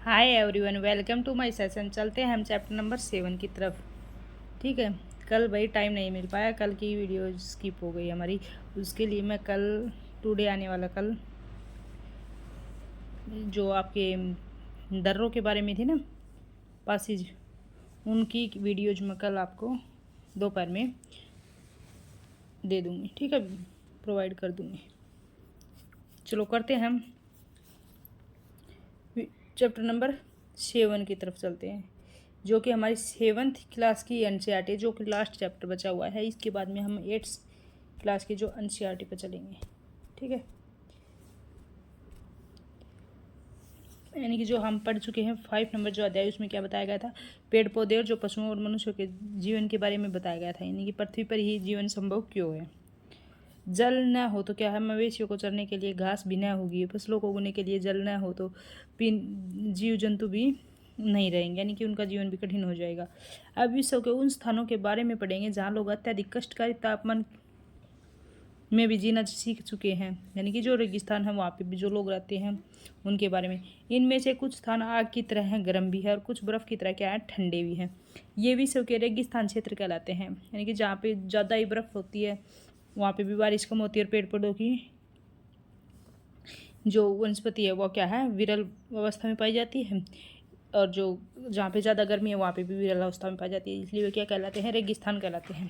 Hi everyone, welcome to my session. चलते हैं हम चैप्टर नंबर 7 की तरफ। ठीक है। कल भाई टाइम नहीं मिल पाया, कल की वीडियो स्किप हो गई हमारी। उसके लिए मैं कल टुडे आने वाला कल जो आपके दर्रों के बारे में थी ना पासिज, उनकी वीडियोज मैं कल आपको दोपहर में दे दूँगी। ठीक है, प्रोवाइड कर दूँगी। चलो करते हैं हम चैप्टर नंबर 7 की तरफ चलते हैं, जो कि हमारी 7th क्लास की एनसीईआरटी, जो कि लास्ट चैप्टर बचा हुआ है। इसके बाद में हम 8th क्लास की जो एनसीईआरटी पर चलेंगे। ठीक है, यानी कि जो हम पढ़ चुके हैं 5 नंबर जो अध्याय, उसमें क्या बताया गया था, पेड़ पौधे और जो पशुओं और मनुष्यों के जीवन के बारे में बताया गया था। यानी कि पृथ्वी पर ही जीवन संभव क्यों है। जल न हो तो क्या है, मवेशियों को चरने के लिए घास भी न होगी, फसलों को उगने के लिए जल न हो तो जीव जंतु भी नहीं रहेंगे, यानी कि उनका जीवन भी कठिन हो जाएगा। अब विश्व के उन स्थानों के बारे में पढ़ेंगे जहाँ लोग अत्यधिक कष्टकारी तापमान में भी जीना सीख चुके हैं, यानी कि जो रेगिस्तान है वहाँ पे भी जो लोग रहते हैं उनके बारे में। इनमें से कुछ स्थान आग की तरह हैं, गर्म भी है, और कुछ बर्फ़ की तरह क्या है, ठंडे भी हैं। ये विश्व के रेगिस्तान क्षेत्र कहलाते हैं, यानी कि जहाँ पे ज़्यादा ही बर्फ़ होती है वहाँ पे भी बारिश कम होती है, और पेड़ पौधों की जो वनस्पति है वो क्या है, विरल अवस्था में पाई जाती है। और जो जहाँ पे ज़्यादा गर्मी है वहाँ पे भी विरल अवस्था में पाई जाती है, इसलिए वे क्या कहलाते हैं, रेगिस्तान कहलाते हैं।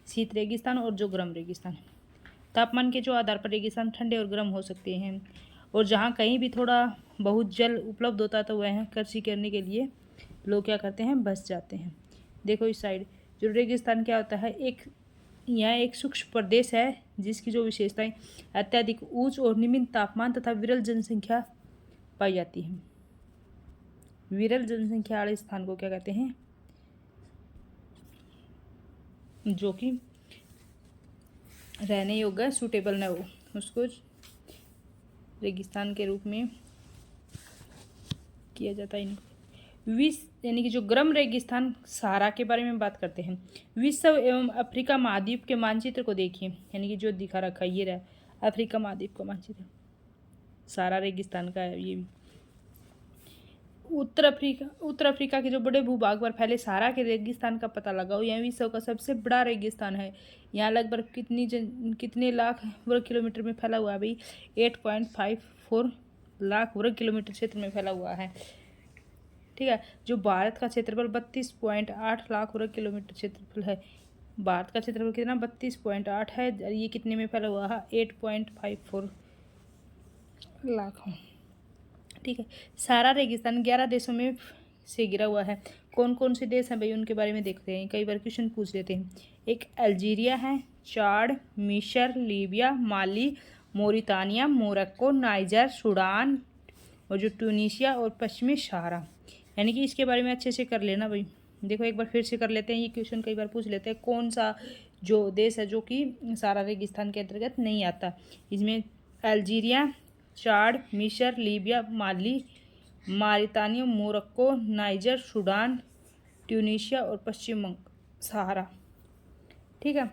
शीत रेगिस्तान और जो गर्म रेगिस्तान। तापमान के जो आधार पर रेगिस्तान ठंडे और गर्म हो सकते हैं, और जहाँ कहीं भी थोड़ा बहुत जल उपलब्ध होता है तो वह कृषि करने के लिए लोग क्या करते हैं, बस जाते हैं। देखो इस साइड जो रेगिस्तान क्या होता है, यह एक सूक्ष्म प्रदेश है जिसकी जो विशेषताएं अत्यधिक उच्च और निम्न तापमान तथा विरल जनसंख्या पाई जाती है। विरल जनसंख्या वाले स्थान को क्या कहते हैं, जो कि रहने योग्य सूटेबल न हो, उसको रेगिस्तान के रूप में किया जाता है। इनको विश्व यानी कि जो गर्म रेगिस्तान सहारा के बारे में बात करते हैं। विश्व एवं अफ्रीका महाद्वीप के मानचित्र को देखिए, यानी कि जो दिखा रखा है ये रहा अफ्रीका महाद्वीप का मानचित्र, सहारा रेगिस्तान का है ये भी। उत्तर अफ्रीका के जो बड़े भूभाग पर फैले सहारा के रेगिस्तान का पता लगाओ। यह विश्व का सबसे बड़ा रेगिस्तान है। यहाँ लगभग कितने लाख वर्ग किलोमीटर में फैला हुआ है भाई, 8.54 लाख वर्ग किलोमीटर क्षेत्र में फैला हुआ है। ठीक है, जो भारत का क्षेत्रफल 32.8 लाख वर्ग किलोमीटर क्षेत्रफल है। भारत का क्षेत्रफल कितना, 32.8 है, ये कितने में फैला हुआ है, 8.54 लाख। ठीक है, सारा रेगिस्तान 11 देशों में से घिरा हुआ है। कौन कौन से देश हैं भाई, उनके बारे में देखते हैं, कई बार क्वेश्चन पूछ लेते हैं। एक अल्जीरिया है, चाड, मिस्र, लीबिया, माली, मोरितानिया, मोरक्को, नाइजर, सूडान, और जो ट्यूनीशिया और पश्चिमी सहारा। यानी कि इसके बारे में अच्छे से कर लेना भाई। देखो एक बार फिर से कर लेते हैं, ये क्वेश्चन कई बार पूछ लेते हैं, कौन सा जो देश है जो कि सारा रेगिस्तान के अंतर्गत नहीं आता। इसमें अल्जीरिया, चाड, मिस्र, लीबिया, माली, मारितानिया, मोरक्को, नाइजर, सूडान, ट्यूनीशिया और पश्चिम सहारा। ठीक है,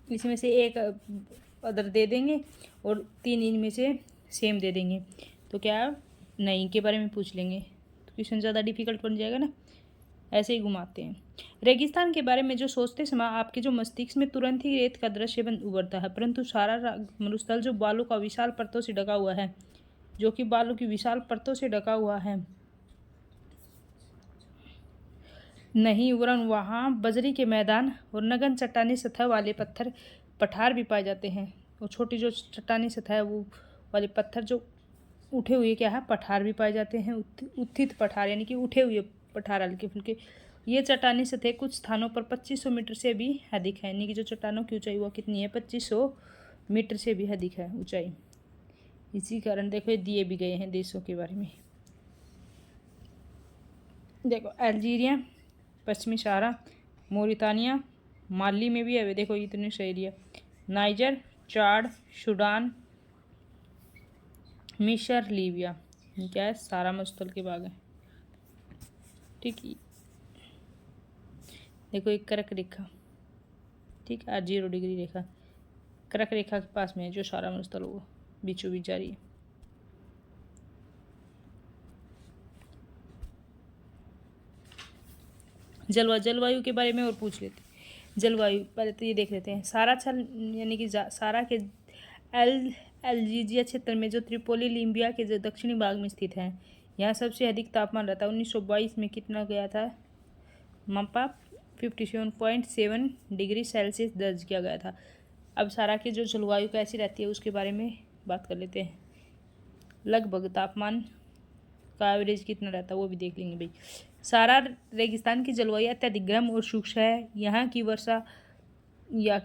इसमें से एक अदर दे देंगे और 3 इनमें से सेम दे देंगे, तो क्या नहीं के बारे में पूछ लेंगे, तो क्वेश्चन ज़्यादा डिफिकल्ट बन जाएगा ना, ऐसे ही घुमाते हैं। रेगिस्तान के बारे में जो सोचते समय आपके जो मस्तिष्क में तुरंत ही रेत का दृश्य बन उभरता है, परंतु सारा मरुस्थल जो बालू का विशाल परतों से ढका हुआ है, जो कि बालू की विशाल परतों से ढका हुआ है नहीं, वरन वहाँ बजरी के मैदान और नगन चट्टानी सतह वाले पत्थर पठार भी पाए जाते हैं। और छोटी जो चट्टानी सतह है वो वाले पत्थर जो उठे हुए क्या है, पठार भी पाए जाते हैं। उत्थित पठार यानी कि उठे हुए पठार हल्के फुल्के। ये चट्टानी सतह कुछ स्थानों पर 2500 मीटर से भी अधिक है, यानी कि जो चट्टानों की ऊंचाई वो कितनी है, 2500 मीटर से भी अधिक है ऊंचाई। इसी कारण देखो ये दिए भी गए हैं देशों के बारे में। देखो अल्जीरिया, पश्चिमी सहारा, मोरितानिया, माली में भी है, देखो इतने से एरिया, नाइजर, चाड, सूडान, मिस्र, लीबिया, क्या है, सारा मरुस्थल के भाग है। ठीक, देखो एक कर्क रेखा, ठीक है, 0 डिग्री रेखा कर्क रेखा के पास में है जो सारा मरुस्थल वो बीचों बीच जा रही है। जलवायु के बारे में और पूछ लेते हैं। जलवायु पहले तो ये देख लेते हैं। सारा छल यानी कि सारा के अल्जीरिया क्षेत्र में जो त्रिपोली लीबिया के जो दक्षिणी भाग में स्थित है, यहाँ सबसे अधिक तापमान रहता है। 1922 में कितना गया था मापा? 57.7 डिग्री सेल्सियस दर्ज किया गया था। अब सारा की जो जलवायु कैसी रहती है उसके बारे में बात कर लेते हैं। लगभग तापमान का एवरेज कितना रहता है वो भी देख लेंगे भाई। सारा रेगिस्तान की जलवायु अत्यधिक गर्म और शुष्क है। यहाँ की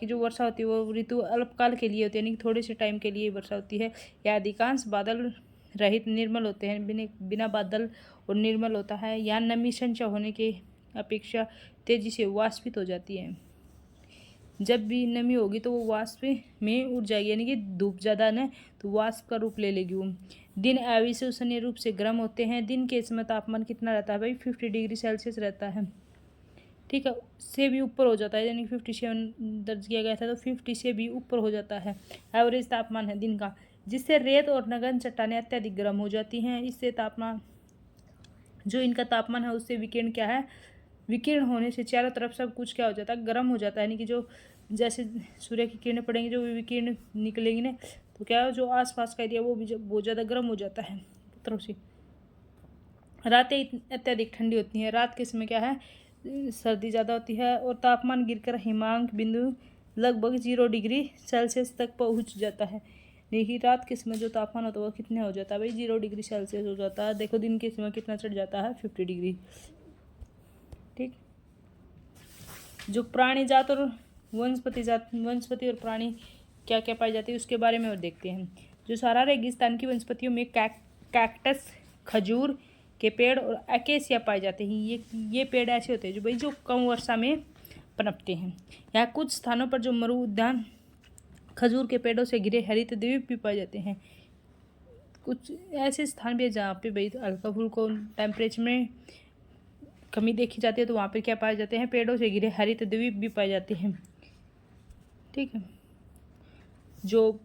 जो वर्षा होती है वो ऋतु अल्पकाल के लिए होती है, यानी कि थोड़े से टाइम के लिए वर्षा होती है। यह अधिकांश बादल रहित निर्मल होते हैं, बिना बादल और निर्मल होता है। यहाँ नमी संचय होने के अपेक्षा तेजी से वाष्पित हो जाती है। जब भी नमी होगी तो वो वाष्प में उड़ जाएगी, यानी कि धूप ज़्यादा ना तो वाष्प का रूप ले लेगी वो। दिन अविश्वसनीय रूप से गर्म होते हैं। दिन के समय तापमान कितना रहता है भाई? 50 डिग्री सेल्सियस रहता है। ठीक है, से भी ऊपर हो जाता है, यानी 57 दर्ज किया गया था तो 50 से भी ऊपर हो जाता है एवरेज तापमान है दिन का, जिससे रेत और नगन चट्टानें अत्यधिक गर्म हो जाती हैं। इससे तापमान जो इनका तापमान है उससे विकिरण क्या है? विकिरण होने से चारों तरफ सब कुछ क्या हो जाता है? गर्म हो जाता है, यानी कि जो जैसे सूर्य की किरणें पड़ेंगी जो विकिरण निकलेंगी ना तो क्या है, जो आसपास का एरिया वो भी बहुत ज़्यादा गर्म हो जाता है तरफ से। रातें अत्यधिक ठंडी होती हैं। रात के समय क्या है? सर्दी ज़्यादा होती है और तापमान गिरकर हिमांक बिंदु लगभग 0 डिग्री सेल्सियस तक पहुंच जाता है। नहीं, रात के समय जो तापमान होता है वो कितने हो जाता है भाई? 0 डिग्री सेल्सियस हो जाता है। देखो दिन के समय कितना चढ़ जाता है? 50 डिग्री। ठीक, जो प्राणी जात और वनस्पति और प्राणी क्या क्या पाई जाती है उसके बारे में और देखते हैं। जो सारा रेगिस्तान की वनस्पतियों में कैक्टस, खजूर के पेड़ और अकेसिया पाए जाते हैं। ये पेड़ ऐसे होते हैं जो भाई जो कम वर्षा में पनपते हैं। यहाँ कुछ स्थानों पर जो मरु उद्यान खजूर के पेड़ों से घिरे हरित द्वीप भी पाए जाते हैं। कुछ ऐसे स्थान भी है जहाँ पे भाई हल्का फुल्का टेम्परेचर में कमी देखी जाती है, तो वहाँ पे क्या पाए जाते हैं? पेड़ों से घिरे हरित द्वीप भी पाए जाते हैं। ठीक है, जो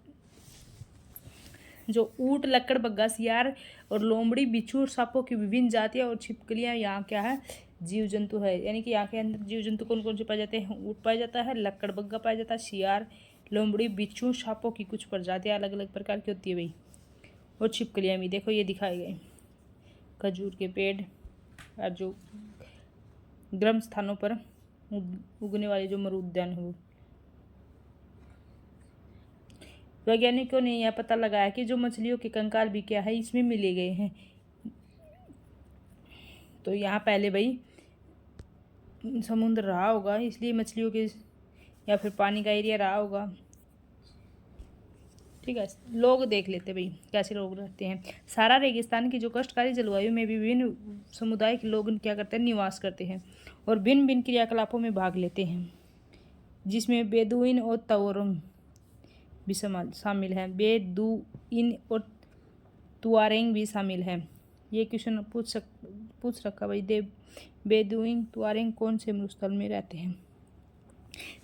ऊँट, लक्कड़ बग्गा, सियार और लोमड़ी, बिच्छू और सांपों की विभिन्न जातियाँ और छिपकलियाँ यहाँ क्या है? जीव जंतु है। यानी कि यहाँ के अंदर जीव जंतु कौन कौन से पाए जाते हैं? ऊँट पाया जाता है, लक्कड़ बग्गा पाया जाता है, सियार, लोमड़ी, बिच्छू, सांपों की कुछ प्रजातियाँ अलग अलग प्रकार की होती है भाई, और छिपकलियाँ भी। देखो ये दिखाए गए खजूर के पेड़ और जो गर्म स्थानों पर उगने वाले जो मरु उद्यान है वो। वैज्ञानिकों ने यह पता लगाया कि जो मछलियों के कंकाल भी क्या है इसमें मिले गए हैं। तो यहाँ पहले भाई समुद्र रहा होगा, इसलिए मछलियों के या फिर पानी का एरिया रहा होगा। ठीक है, लोग देख लेते भाई कैसे लोग रहते हैं। सारा रेगिस्तान की जो कष्टकारी जलवायु में भी विभिन्न समुदाय के लोग क्या करते हैं? निवास करते हैं और भिन्न भिन्न क्रियाकलापों में भाग लेते हैं, जिसमें बेदुइन और तोरम भी शामिल है। बेदुइन और तुआरेंग भी शामिल है। ये क्वेश्चन पूछ रखा भाई, बेदुइन तुआरेंग कौन से मरुस्थल में रहते हैं?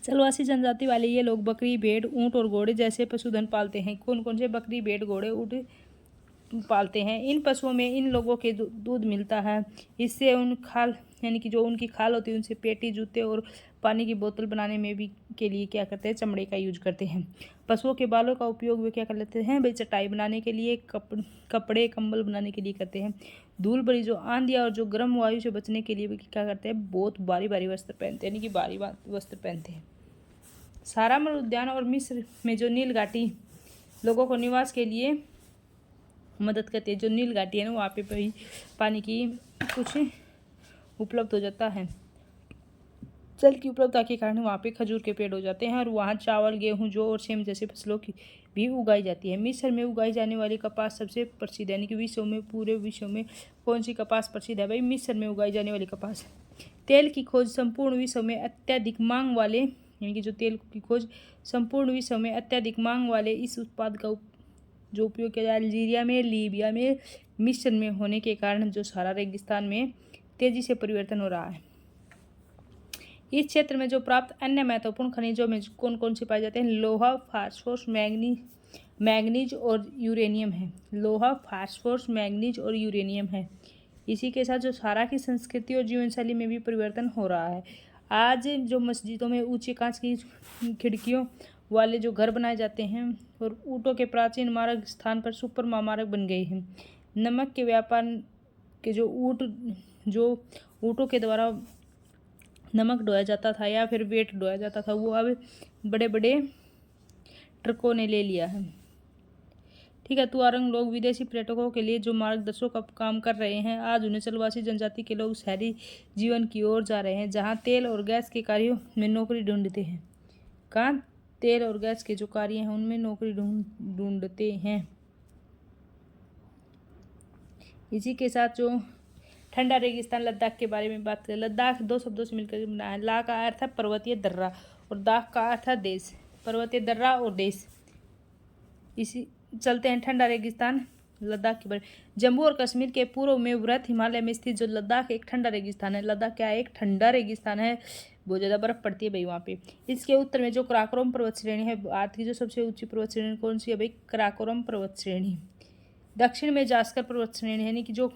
चलवासी जनजाति वाले ये लोग बकरी, भेड़, ऊंट और घोड़े जैसे पशुधन पालते हैं। कौन कौन से? बकरी, भेड़, घोड़े, ऊंट पालते हैं। इन पशुओं में इन लोगों के दूध मिलता है। इससे उन खाल यानी कि जो उनकी खाल होती है उनसे पेटी, जूते और पानी की बोतल बनाने में भी के लिए क्या करते हैं? चमड़े का यूज करते हैं। पशुओं के बालों का उपयोग वे क्या कर लेते हैं भाई? चटाई बनाने के लिए, कपड़े, कंबल बनाने के लिए करते हैं। धूल भरी जो आंधी और जो गर्म वायु से बचने के लिए भी क्या करते हैं? बहुत भारी भारी वस्त्र पहनते हैं, यानी कि भारी वस्त्र पहनते हैं। सारा मरु उद्यान और मिस्र में जो नील घाटी लोगों को निवास के लिए मदद करती है। जो नील घाटी है ना वहाँ पे भाई पानी की कुछ उपलब्ध हो जाता है। जल की उपलब्धता के कारण वहाँ पे खजूर के पेड़ हो जाते हैं और वहाँ चावल, गेहूँ, जौ और सेम जैसे फसलों की भी उगाई जाती है। मिस्र में उगाई जाने वाली कपास सबसे प्रसिद्ध है, यानी कि पूरे विश्व में कौन सी कपास प्रसिद्ध है भाई? मिस्र में उगाई जाने वाली कपास। तेल की खोज संपूर्ण विश्व में अत्यधिक मांग वाले, यानी कि जो तेल की खोज संपूर्ण विश्व में अत्यधिक मांग वाले इस उत्पाद का जो उपयोग किया जाए अल्जीरिया में, लीबिया में, मिस्र में होने के कारण जो सारा रेगिस्तान में तेजी से परिवर्तन हो रहा है। इस क्षेत्र में जो प्राप्त अन्य महत्वपूर्ण खनिजों में कौन कौन से पाए जाते हैं? लोहा, फास्फोरस, मैग्नीज और यूरेनियम है। लोहा, फास्फोरस, मैग्नीज और यूरेनियम है। इसी के साथ जो सारा की संस्कृति और जीवन शैली में भी परिवर्तन हो रहा है। आज जो मस्जिदों में ऊंची कांच की खिड़कियों वाले जो घर बनाए जाते हैं और ऊँटों के प्राचीन मार्ग स्थान पर सुपर मार्ग बन गए हैं। नमक के व्यापार के जो ऊँटों के द्वारा नमक ढोया जाता था या फिर वेट ढोया जाता था, वो अब बड़े बड़े ट्रकों ने ले लिया है। ठीक है, तुआरंग लोग विदेशी पर्यटकों के लिए जो मार्गदर्शक का काम कर रहे हैं। आज अरुणाचलवासी जनजाति के लोग शहरी जीवन की ओर जा रहे हैं, जहां तेल और गैस के कार्यों में नौकरी ढूंढते हैं। कहाँ तेल और गैस के जो कार्य हैं उनमें नौकरी ढूंढते हैं। इसी के साथ जो ठंडा रेगिस्तान लद्दाख के बारे में बात करें। लद्दाख दो शब्दों से मिलकर बना है। ला का अर्थ है पर्वतीय दर्रा और दाख का अर्थ है देश। पर्वतीय दर्रा और देश। इसी चलते हैं ठंडा रेगिस्तान लद्दाख के बारे में। जम्मू और कश्मीर के पूर्व में वृहत हिमालय में स्थित जो लद्दाख एक ठंडा रेगिस्तान है। लद्दाख क्या है? एक ठंडा रेगिस्तान है। बहुत ज़्यादा बर्फ पड़ती है भाई वहाँ पे। इसके उत्तर में जो कराकोरम पर्वत श्रेणी है, भारत की जो सबसे ऊंची पर्वत श्रेणी कौन सी है भाई? कराकोरम पर्वत श्रेणी। दक्षिण में जास्कर पर्वत श्रेणी, यानी कि जो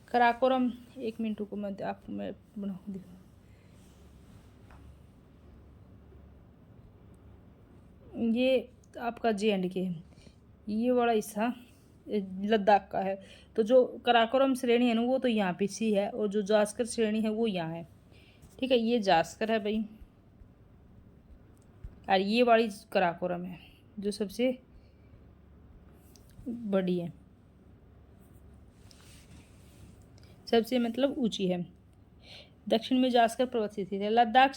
कराकोरम, एक मिनट को मैं आपको मैं बनाऊँ, ये आपका JNK है, ये वाला हिस्सा लद्दाख का है। तो जो कराकोरम श्रेणी है ना वो तो यहाँ पे सी है, और जो जास्कर श्रेणी है वो यहाँ है। ठीक है, ये जास्कर है भाई, और ये वाली कराकोरम है जो सबसे बड़ी है, सबसे मतलब ऊंची है। दक्षिण में जास्कर पर्वत स्थित है। लद्दाख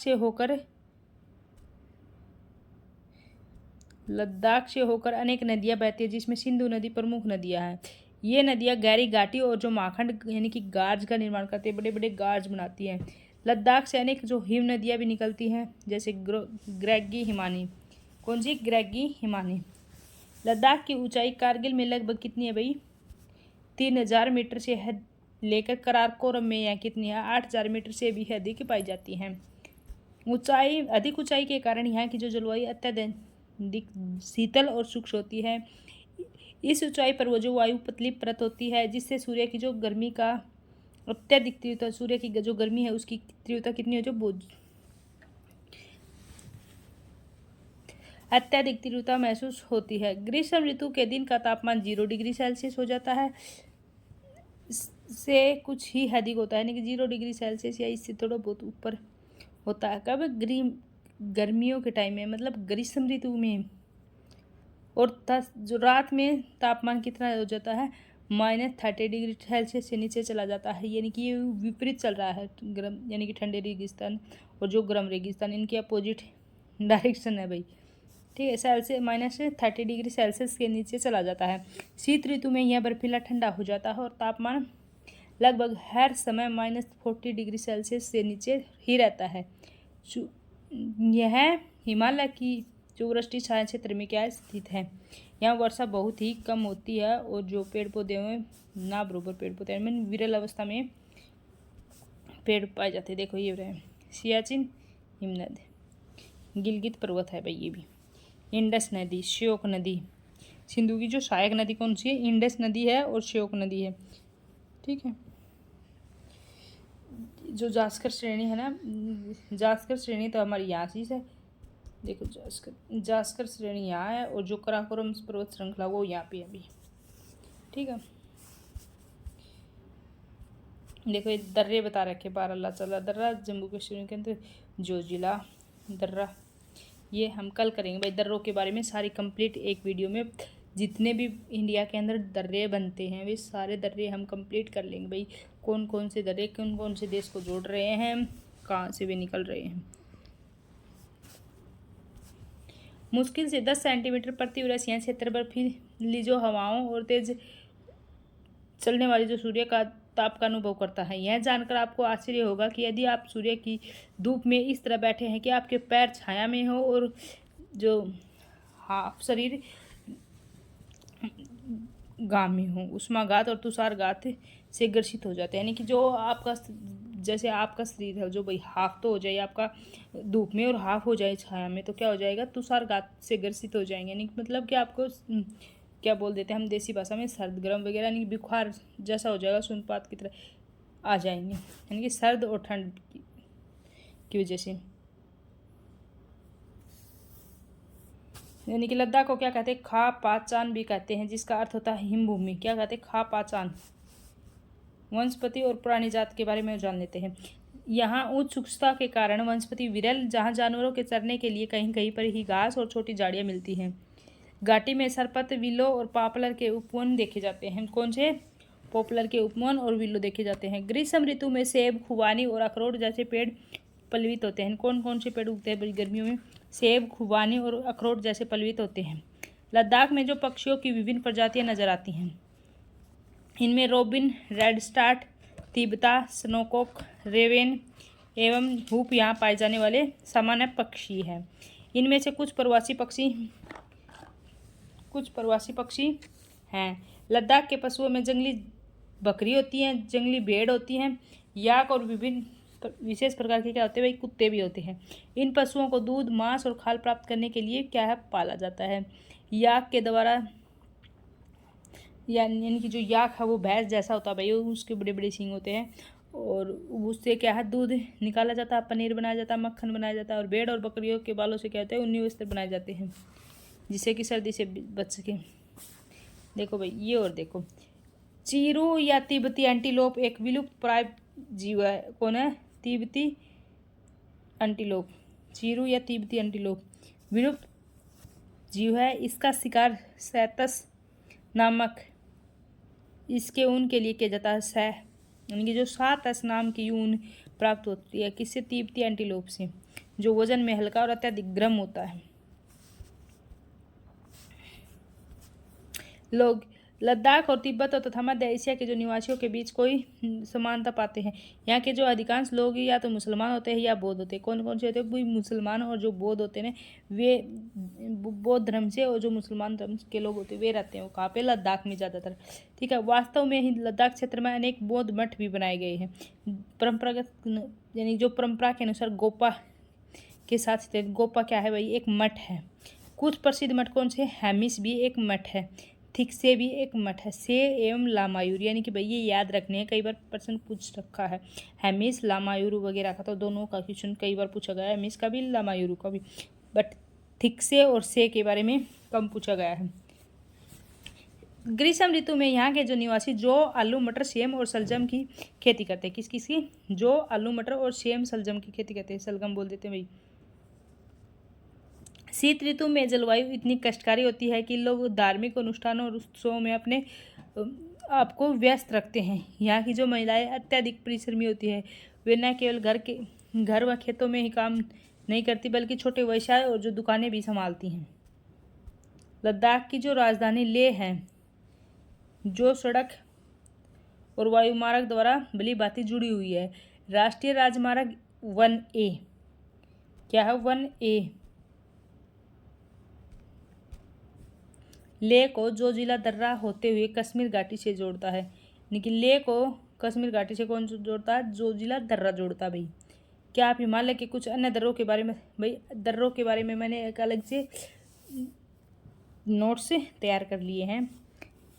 से होकर अनेक नदियां बहती है, जिसमें सिंधु नदी प्रमुख नदियां हैं। ये नदियां गहरी घाटी और जो माखंड यानी कि गार्ज का निर्माण करती है, बड़े बड़े गार्ज बनाती हैं। लद्दाख से अनेक जो हिम नदियां भी निकलती हैं, जैसे ग्रेगी हिमानी। कौन सी? ग्रेगी हिमानी। लद्दाख की ऊंचाई कारगिल में लगभग कितनी है भाई? 3000 मीटर से लेकर कराकोरम में यहाँ कितनी है? 8000 मीटर से भी अधिक पाई जाती हैं। अधिक ऊंचाई के कारण यहाँ की जो जलवायु अत्यधिक शीतल और शुष्क होती है। इस ऊंचाई पर वो जो वायु पतली परत होती है, जिससे सूर्य की जो गर्मी का अत्यधिक तीव्रता, सूर्य की जो गर्मी है उसकी तीव्रता कितनी हो, जो अत्यधिक तीव्रता महसूस होती है। ग्रीष्म ऋतु के दिन का तापमान 0 डिग्री सेल्सियस हो जाता है, से कुछ ही अधिक होता है, यानी कि 0 डिग्री सेल्सियस या इससे थोड़ा बहुत ऊपर होता है। कब? गर्मियों के टाइम में, मतलब ग्रीष्म ऋतु में। और जो रात में तापमान कितना हो जाता है? -30 डिग्री सेल्सियस से नीचे चला जाता है, यानी कि ये विपरीत चल रहा है। गर्म यानी कि ठंडे रेगिस्तान और जो गर्म रेगिस्तान, इनके अपोजिट डायरेक्शन है भाई। ठीक है, -30 डिग्री सेल्सियस के नीचे चला जाता है। शीत ऋतु में यह बर्फीला ठंडा हो जाता है और तापमान लगभग हर समय -40 डिग्री सेल्सियस से नीचे ही रहता है। यह हिमालय की जो वृष्टि छाया क्षेत्र में क्या स्थित है। यहाँ वर्षा बहुत ही कम होती है और जो पेड़ पौधे में ना बराबर पेड़ पौधे में विरल अवस्था में पेड़ पाए जाते हैं। देखो ये रहे सियाचिन हिमनद, गिलगित पर्वत है भाई, ये भी इंडस नदी, श्योक नदी। सिंधु की जो सहायक नदी कौन सी है? इंडस नदी है और श्योक नदी है। ठीक है, जो जास्कर श्रेणी है ना, जास्कर श्रेणी तो हमारी यहाँ से है। देखो जास्कर श्रेणी यहाँ है और जो कराकोरम पर्वत श्रृंखला वो यहाँ पे अभी। ठीक है, देखो ये दर्रे बता रखे। बारालाचाला दर्रा जम्मू कश्मीर के अंदर, जोजिला दर्रा, ये हम कल करेंगे भाई। दर्रों के बारे में सारी कंप्लीट एक वीडियो में, जितने भी इंडिया के अंदर दर्रे बनते हैं वे सारे दर्रे हम कंप्लीट कर लेंगे भाई। कौन कौन से दर्रे कौन कौन से देश को जोड़ रहे हैं, कहाँ से वे निकल रहे हैं। मुश्किल से 10 सेंटीमीटर प्रति वर्ष यहाँ क्षेत्र बर्फीली जो हवाओं और तेज चलने वाली जो सूर्य का ताप का अनुभव करता है। यह जानकर आपको आश्चर्य होगा कि यदि आप सूर्य की धूप में इस तरह बैठे हैं कि आपके पैर छाया में हो और जो हाफ शरीर घाम में हो, उष्माघात और तुषारघात से ग्रसित हो जाते हैं। यानी कि जो आपका जैसे आपका शरीर है जो भाई हाफ तो हो जाए आपका धूप में और हाफ हो जाए छाया में, तो क्या हो जाएगा? तुषारघात से ग्रसित हो जाएंगे। यानी मतलब कि आपको क्या बोल देते हैं हम देसी भाषा में, सर्द गर्म वगैरह, यानी कि बुखार जैसा हो जाएगा, सुनपात की तरह आ जाएंगे, यानी कि सर्द और ठंड की वजह से। यानी कि लद्दाख को क्या कहते हैं, खा पाचान भी कहते हैं, जिसका अर्थ होता है हिमभूमि। क्या कहते हैं, खा पाचान। वनस्पति और प्राणी जात के बारे में जान लेते हैं। यहाँ उच्च उष्णता के कारण वनस्पति विरल, जहाँ जानवरों के चरने के लिए कहीं कहीं पर ही घास और छोटी झाड़ियाँ मिलती हैं। घाटी में सरपत, विलो और पॉपुलर के उपवन देखे जाते हैं। कौन से? पॉपुलर के उपवन और विलो देखे जाते हैं। ग्रीष्म ऋतु में सेब, खुबानी और अखरोट जैसे पेड़ पल्लवित होते हैं। कौन कौन से पेड़ उगते हैं गर्मियों में? सेब, खुबानी और अखरोट जैसे पल्लवित होते हैं। लद्दाख में जो पक्षियों की विभिन्न प्रजातियां नजर आती हैं, इनमें रोबिन, रेड स्टार्ट, तिब्बता, स्नोकॉक, रेवेन एवं हुप यहाँ पाए जाने वाले सामान्य पक्षी हैं। इनमें से कुछ प्रवासी पक्षी हैं। लद्दाख के पशुओं में जंगली बकरी होती हैं, जंगली भेड़ होती हैं, याक और विभिन्न विशेष प्रकार के क्या होते हैं भाई, कुत्ते भी होते हैं। इन पशुओं को दूध, मांस और खाल प्राप्त करने के लिए क्या है, पाला जाता है। याक के द्वारा, यानी कि जो याक है वो भैंस जैसा होता है भाई, उसके बड़े बड़े सींग होते हैं और उससे क्या है, दूध निकाला जाता है, पनीर बनाया जाता है, मक्खन बनाया जाता है। और भेड़ और बकरियों के बालों से क्या होता है, ऊनी वस्त्र बनाए जाते हैं, जिससे कि सर्दी से बच सके। देखो भाई ये, और देखो चीरू या तिब्बती एंटीलोप एक विलुप्त प्राय जीव है। कौन है? तिब्बती एंटीलोप। चीरू या तिब्बती एंटीलोप विलुप्त जीव है। इसका शिकार सैतस नामक इसके ऊन के लिए किया जाता है। यानी कि जो 7S नाम की ऊन प्राप्त होती है, किससे? तिब्बती एंटीलोप से, जो वजन में हल्का और अत्यधिक गर्म होता है। लोग लद्दाख और तिब्बत और तथा मध्य एशिया के जो निवासियों के बीच कोई समानता पाते हैं। यहाँ के जो अधिकांश लोग या तो मुसलमान होते हैं या बौद्ध होते हैं। कौन कौन से होते हैं? मुसलमान और जो बौद्ध होते हैं वे बौद्ध धर्म से, और जो मुसलमान धर्म के लोग होते हैं वे रहते हैं वो कहाँ पे? लद्दाख में ज़्यादातर। ठीक है, वास्तव में ही लद्दाख क्षेत्र में अनेक बौद्ध मठ भी बनाए गए हैं। परंपरागत, यानी जो परंपरा के अनुसार गोपा के साथ, गोपा क्या है भाई? एक मठ है। कुछ प्रसिद्ध मठ कौन से? हेमिस भी एक मठ है, ठीक से भी एक मठ है, से एवं लामायूर। यानी कि भाई ये याद रखने हैं, कई बार प्रश्न पूछ रखा है हेमिस लामायूर वगैरह का, तो दोनों का क्वेश्चन कई बार पूछा गया है, हेमिस का भी लामायूर का भी, बट ठीक से और से के बारे में कम पूछा गया है। ग्रीष्म ऋतु में यहाँ के जो निवासी जो आलू, मटर, सेम और सलजम की खेती करते हैं। किस किस की? जो आलू, मटर और सेम सलजम की खेती करते हैं, सलगम बोल देते हैं भाई। शीत ऋतु में जलवायु इतनी कष्टकारी होती है कि लोग धार्मिक अनुष्ठानों और उत्सवों में अपने आप को व्यस्त रखते हैं। यहाँ की जो महिलाएं अत्यधिक परिश्रमी होती है, वे न केवल घर व खेतों में ही काम नहीं करती, बल्कि छोटे व्यवसाय और जो दुकानें भी संभालती हैं। लद्दाख की जो राजधानी लेह है, जो सड़क और वायुमार्ग द्वारा भली भांति जुड़ी हुई है। राष्ट्रीय राजमार्ग 1A, क्या है? 1A लेह को जोजिला दर्रा होते हुए कश्मीर घाटी से जोड़ता है। यानी कि लेह को कश्मीर घाटी से कौन जोड़ता है? जोजिला दर्रा जोड़ता है भाई। क्या आप हिमालय के कुछ अन्य दर्रों के बारे में, भाई दर्रों के बारे में मैंने एक अलग से नोट्स तैयार कर लिए हैं,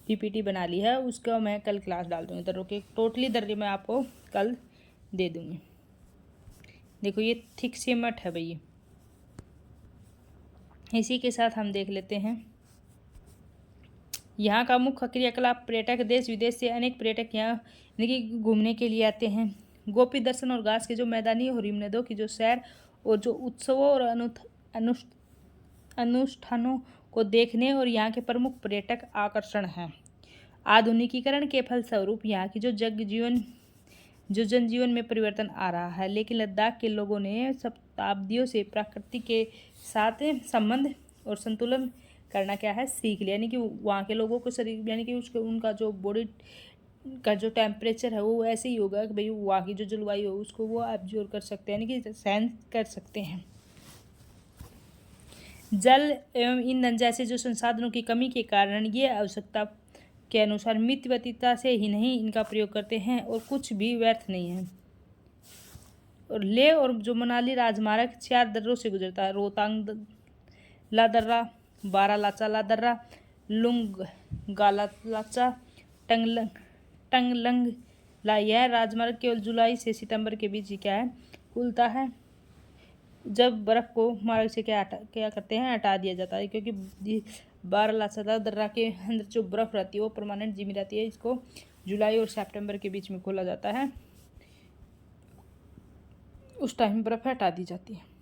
PPT बना ली है, उसका मैं कल क्लास डाल दूँगी। दर्रों के टोटली दर्रे मैं आपको कल दे दूँगी। देखो ये थिक से मठ है भाई। इसी के साथ हम देख लेते हैं यहाँ का मुख्य क्रियाकलाप। पर्यटक देश विदेश से अनेक पर्यटक यहाँ यानी कि घूमने के लिए आते हैं। गोपी दर्शन और घास के जो मैदानी और हिमनदों की जो सैर और जो उत्सवों और अनुष्ठानों को देखने और यहाँ के प्रमुख पर्यटक आकर्षण हैं। आधुनिकीकरण के फलस्वरूप यहाँ की जो जनजीवन में परिवर्तन आ रहा है, लेकिन लद्दाख के लोगों ने शताब्दियों से प्रकृति के साथ संबंध और संतुलन करना क्या है, सीख लिया। यानी कि वहाँ के लोगों को शरीर, यानी कि उनका जो बॉडी का जो टेम्परेचर है वो ऐसे ही होगा कि भाई वहाँ की जो जलवायु है उसको वो एब्जॉर्ब कर सकते हैं, यानी कि सहन कर सकते हैं। जल एवं ईंधन जैसे जो संसाधनों की कमी के कारण ये आवश्यकता के अनुसार मितव्ययिता से ही नहीं इनका प्रयोग करते हैं, और कुछ भी व्यर्थ नहीं है। और लेह और जो मनाली राजमार्ग 4 दर्रों से गुजरता है। रोहतांग ला दर्रा, बारालाचा ला दर्रा, लुंग गालाचा टंगलंग ला। यह राजमार्ग केवल जुलाई से सितंबर के बीच ही क्या है खुलता है, जब बर्फ को मार्ग से क्या करते हैं हटा दिया जाता है, क्योंकि बारालाचा दर्रा के अंदर जो बर्फ रहती है वो परमानेंट जिमी रहती है। इसको जुलाई और सितंबर के बीच में खोला जाता है, उस टाइम बर्फ हटा दी जाती है।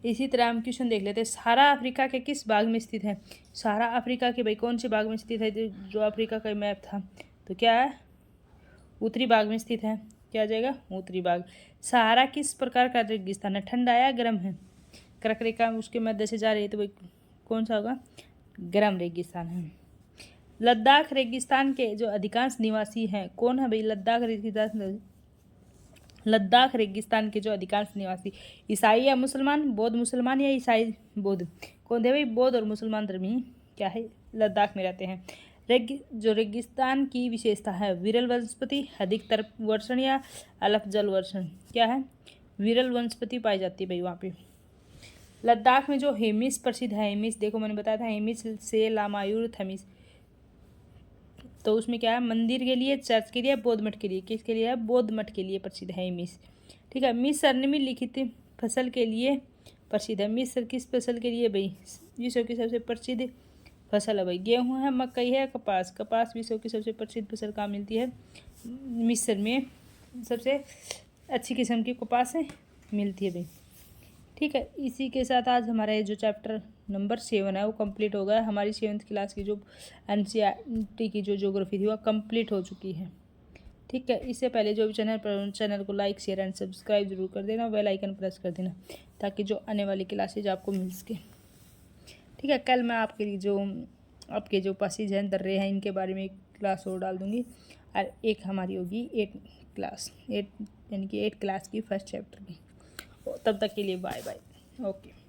इसी तरह हम क्वेश्चन देख लेते हैं, सहारा अफ्रीका के किस भाग में स्थित है। सहारा अफ्रीका के भाई कौन से भाग में स्थित है। जो अफ्रीका का मैप था तो क्या है उत्तरी भाग में स्थित है, क्या आ जाएगा उत्तरी भाग। सहारा किस प्रकार का रेगिस्तान है, ठंडा या गर्म है। कर्क रेखा उसके मध्य से जा रही है तो भाई कौन सा होगा गर्म रेगिस्तान है। लद्दाख रेगिस्तान के जो अधिकांश निवासी हैं कौन है भाई। लद्दाख रेगिस्तान के जो अधिकांश निवासी ईसाई या मुसलमान, बौद्ध मुसलमान या ईसाई बौद्ध, कौन थे भाई बौद्ध और मुसलमान धर्मी क्या है लद्दाख में रहते हैं। जो रेगिस्तान की विशेषता है, विरल वनस्पति, अधिकतर वर्षण या अल्प जल वर्षण, क्या है विरल वनस्पति पाई जाती है भाई वहाँ पे। लद्दाख में जो हेमिस प्रसिद्ध है, हेमिस देखो मैंने बताया था हेमिस से लामायूर थमिस, तो उसमें क्या है मंदिर के लिए, चर्च के लिए, बौद्ध मठ के लिए, किसके लिए है बौद्ध मठ के लिए प्रसिद्ध है मिस। ठीक है, मिस्र में लिखित फसल के लिए प्रसिद्ध है। मिस्र किस फसल के लिए भाई विश्व की सबसे प्रसिद्ध फसल है भाई गेहूँ है, मकई है, कपास। कपास विश्व की सबसे प्रसिद्ध फसल कहाँ मिलती है मिस्र में, सबसे अच्छी किस्म की कपास है मिलती है भाई। ठीक है, इसी के साथ आज हमारा ये जो चैप्टर नंबर 7 है वो कंप्लीट हो गया। हमारी 7th क्लास की जो NCERT की जो ज्योग्राफी थी वो कंप्लीट हो चुकी है। ठीक है, इससे पहले जो भी चैनल को लाइक शेयर एंड सब्सक्राइब जरूर कर देना, बेल आइकन प्रेस कर देना ताकि जो आने वाली क्लासेज आपको मिल सके। ठीक है, कल मैं आपके जो पासेज हैं दर्रे हैं इनके बारे में एक क्लास और डाल दूँगी, और एक हमारी होगी 8 यानी कि 8 क्लास की फर्स्ट चैप्टर की। तब तक के लिए बाय बाय, ओके।